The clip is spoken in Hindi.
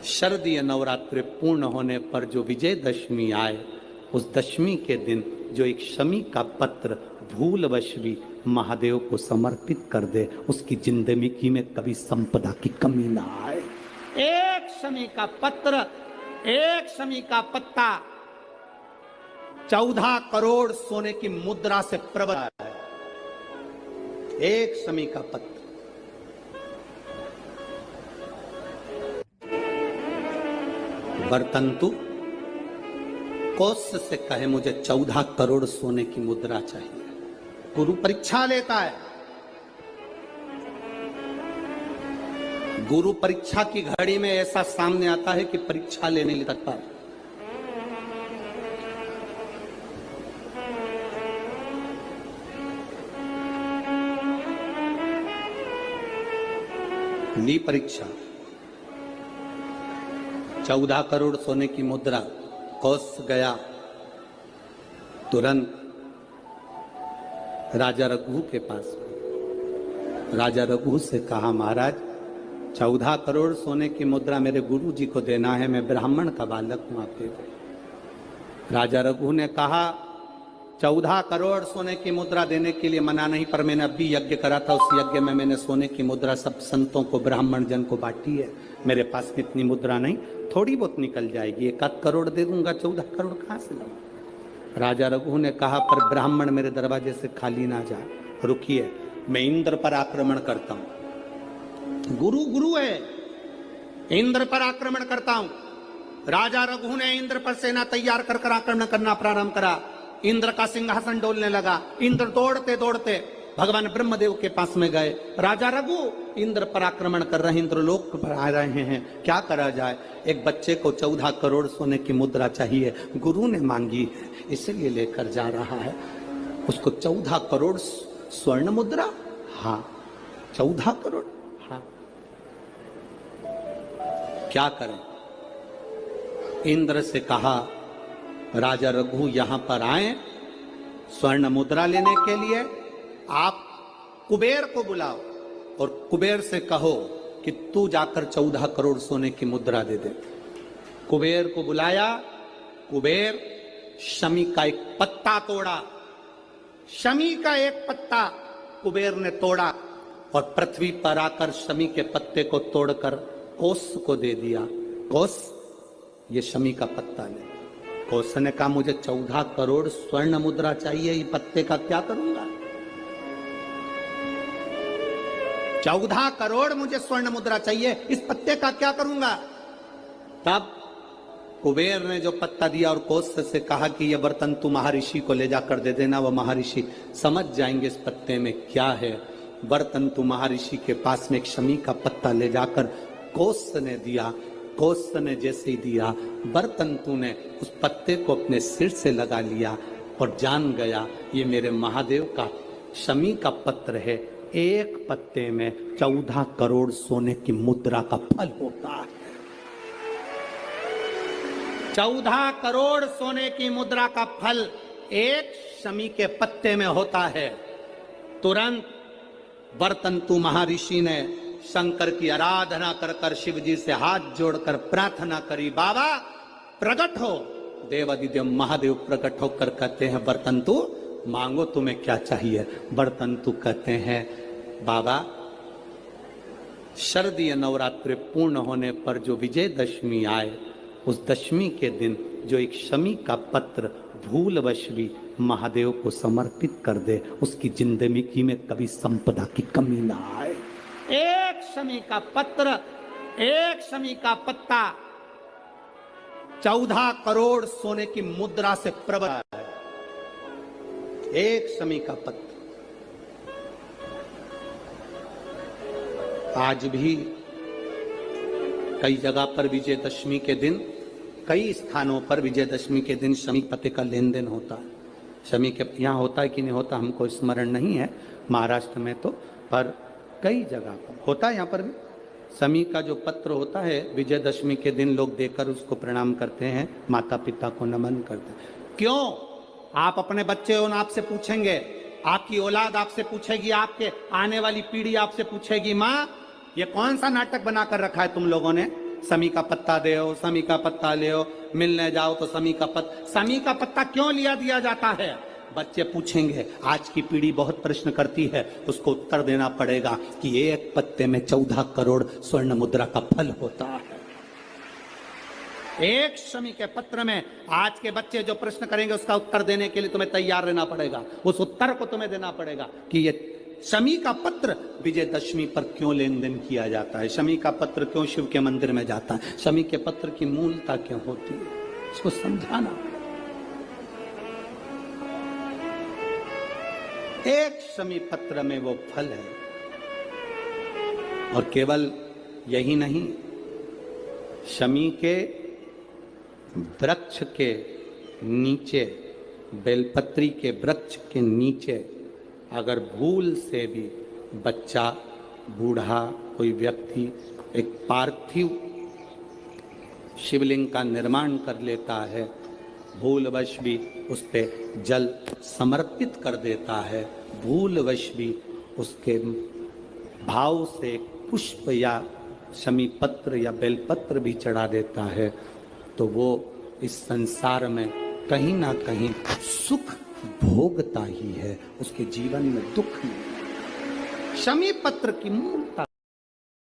शरदीय नवरात्रि पूर्ण होने पर जो विजयदशमी आए, उस दशमी के दिन जो एक शमी का पत्र भूलवश भी महादेव को समर्पित कर दे, उसकी जिंदगी में कभी संपदा की कमी ना आए। एक शमी का पत्र, एक शमी का पत्ता 14 करोड़ सोने की मुद्रा से प्रबल है। एक शमी का पत्र। वर्तंतु कौत्स से कहे मुझे 14 करोड़ सोने की मुद्रा चाहिए। गुरु परीक्षा लेता है। गुरु परीक्षा की घड़ी में ऐसा सामने आता है कि परीक्षा लेने लगता है। ली परीक्षा, 14 करोड़ सोने की मुद्रा। कौत्स गया, तुरंत राजा रघु के पास। राजा रघु से कहा, महाराज 14 करोड़ सोने की मुद्रा मेरे गुरु जी को देना है, मैं ब्राह्मण का बालक हूं, आप दे दो। राजा रघु ने कहा 14 करोड़ सोने की मुद्रा देने के लिए मना नहीं, पर मैंने अभी यज्ञ करा था, उस यज्ञ में मैंने सोने की मुद्रा सब संतों को, ब्राह्मण जन को बांटी है। मेरे पास इतनी मुद्रा नहीं, थोड़ी बहुत निकल जाएगी, 1 करोड़ दे दूंगा, 14 करोड़ कहां से लाऊं। राजा रघु ने कहा, पर ब्राह्मण मेरे दरवाजे से खाली ना जाए, रुकिए, मैं इंद्र पर आक्रमण करता हूं। गुरु गुरु है, इंद्र पर आक्रमण करता हूं। राजा रघु ने इंद्र पर सेना तैयार कर आक्रमण करना प्रारंभ करा। इंद्र का सिंहासन डोलने लगा। इंद्र दौड़ते दौड़ते भगवान ब्रह्मदेव के पास में गए। राजा रघु इंद्र पर आक्रमण कर रहे हैं, इंद्र लोक पर आ रहे हैं, क्या करा जाए। एक बच्चे को 14 करोड़ सोने की मुद्रा चाहिए, गुरु ने मांगी है, इसलिए लेकर जा रहा है। उसको 14 करोड़ स्वर्ण मुद्रा, हाँ 14 करोड़, हाँ क्या करें। इंद्र से कहा, राजा रघु यहां पर आए स्वर्ण मुद्रा लेने के लिए, आप कुबेर को बुलाओ और कुबेर से कहो कि तू जाकर 14 करोड़ सोने की मुद्रा दे दे। कुबेर को बुलाया। कुबेर शमी का एक पत्ता तोड़ा। शमी का एक पत्ता कुबेर ने तोड़ा और पृथ्वी पर आकर शमी के पत्ते को तोड़कर कौत्स को दे दिया। कौत्स, ये शमी का पत्ता ले। कौत्स ने कहा, मुझे 14 करोड़ स्वर्ण मुद्रा चाहिए, ये पत्ते का क्या करूंगा। 14 करोड़ मुझे स्वर्ण मुद्रा चाहिए, इस पत्ते का क्या करूंगा। तब कुबेर ने जो पत्ता दिया और कौत्स से कहा कि यह बर्तन तू महर्षि को ले जाकर दे देना, वह महर्षि समझ जाएंगे इस पत्ते में क्या है। बर्तन तू महर्षि के पास में एक शमी का पत्ता ले जाकर कौत्स ने दिया। कौत्स ने जैसे ही दिया, बर्तंतु ने उस पत्ते को अपने सिर से लगा लिया और जान गया ये मेरे महादेव का शमी का पत्र है। एक पत्ते में 14 करोड़ सोने की मुद्रा का फल होता है। 14 करोड़ सोने की मुद्रा का फल एक शमी के पत्ते में होता है। तुरंत बर्तंतु महर्षि ने शंकर की आराधना कर कर शिव जी से हाथ जोड़कर प्रार्थना करी, बाबा प्रकट हो। देवादिदेव महादेव प्रकट होकर कहते हैं, बर्तंतु मांगो तुम्हें क्या चाहिए। बर्तंतु कहते हैं, बाबा शरदीय नवरात्रि पूर्ण होने पर जो विजयदशमी आए, उस दशमी के दिन जो एक शमी का पत्र भूलवश भी महादेव को समर्पित कर दे, उसकी जिंदगी में कभी संपदा की कमी ना आए। एक शमी का पत्र, एक शमी का पत्ता 14 करोड़ सोने की मुद्रा से प्रबल है। एक शमी का पत्र। आज भी कई जगह पर विजयदशमी के दिन, कई स्थानों पर विजयदशमी के दिन शमी पत्ते का लेन देन होता है। शमी के यहाँ होता है कि नहीं होता हमको स्मरण नहीं है, महाराष्ट्र में तो, पर कई जगह पर होता है। यहाँ पर भी शमी का जो पत्र होता है, विजयदशमी के दिन लोग देकर उसको प्रणाम करते हैं, माता पिता को नमन करते हैं। क्यों? आप अपने बच्चे हो, आपसे पूछेंगे, आपकी औलाद आपसे पूछेगी, आपके आने वाली पीढ़ी आपसे पूछेगी, माँ ये कौन सा नाटक बनाकर रखा है तुम लोगों ने, समी का पत्ता दे, समी का पत्ता ले, मिलने जाओ तो समी का पत्ता क्यों लिया दिया जाता है? बच्चे पूछेंगे, आज की पीढ़ी बहुत प्रश्न करती है, उसको उत्तर देना पड़ेगा कि एक पत्ते में 14 करोड़ स्वर्ण मुद्रा का फल होता है। एक शमी के पत्र में आज के बच्चे जो प्रश्न करेंगे उसका उत्तर देने के लिए तुम्हें तैयार रहना पड़ेगा। उस उत्तर को तुम्हें देना पड़ेगा कि ये शमी का पत्र विजयदशमी पर क्यों लेन देन किया जाता है, शमी का पत्र क्यों शिव के मंदिर में जाता है, शमी के पत्र की मूलता क्यों होती है, इसको समझाना। एक शमी पत्र में वो फल है। और केवल यही नहीं, शमी के वृक्ष के नीचे, बेलपत्री के वृक्ष के नीचे अगर भूल से भी बच्चा, बूढ़ा, कोई व्यक्ति एक पार्थिव शिवलिंग का निर्माण कर लेता है, भूलवश भी उस पे जल समर्पित कर देता है, भूलवश भी उसके भाव से पुष्प या शमी पत्र या बेलपत्र भी चढ़ा देता है, तो वो इस संसार में कहीं ना कहीं सुख भोगता ही है, उसके जीवन में दुख नहीं। शमी पत्र की मूलता